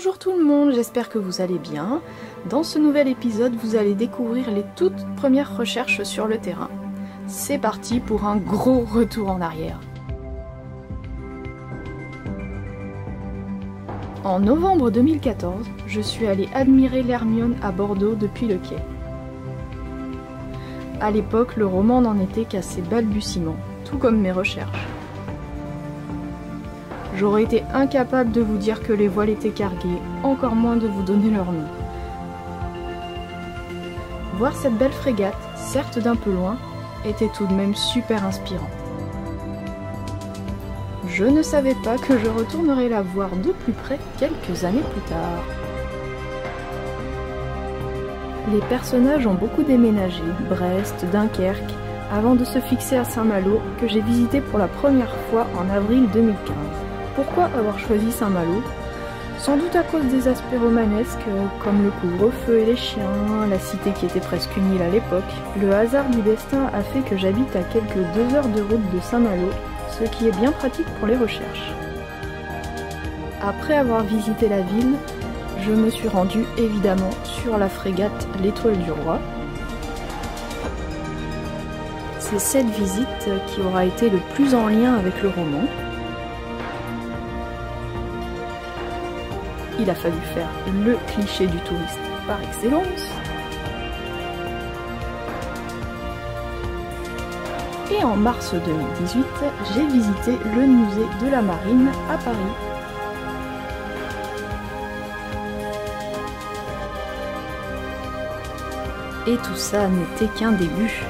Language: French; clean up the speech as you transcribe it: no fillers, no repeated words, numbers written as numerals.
Bonjour tout le monde, j'espère que vous allez bien. Dans ce nouvel épisode, vous allez découvrir les toutes premières recherches sur le terrain. C'est parti pour un gros retour en arrière. En novembre 2014, je suis allée admirer l'Hermione à Bordeaux depuis le quai. À l'époque, le roman n'en était qu'à ses balbutiements, tout comme mes recherches. J'aurais été incapable de vous dire que les voiles étaient carguées, encore moins de vous donner leur nom. Voir cette belle frégate, certes d'un peu loin, était tout de même super inspirant. Je ne savais pas que je retournerais la voir de plus près quelques années plus tard. Les personnages ont beaucoup déménagé, Brest, Dunkerque, avant de se fixer à Saint-Malo, que j'ai visité pour la première fois en avril 2015. Pourquoi avoir choisi Saint-Malo? Sans doute à cause des aspects romanesques, comme le couvre-feu et les chiens, la cité qui était presque une île à l'époque. Le hasard du destin a fait que j'habite à quelques 2 heures de route de Saint-Malo, ce qui est bien pratique pour les recherches. Après avoir visité la ville, je me suis rendue évidemment sur la frégate l'Étoile du Roi. C'est cette visite qui aura été le plus en lien avec le roman. Il a fallu faire le cliché du touriste par excellence. Et en mars 2018, j'ai visité le musée de la Marine à Paris. Et tout ça n'était qu'un début.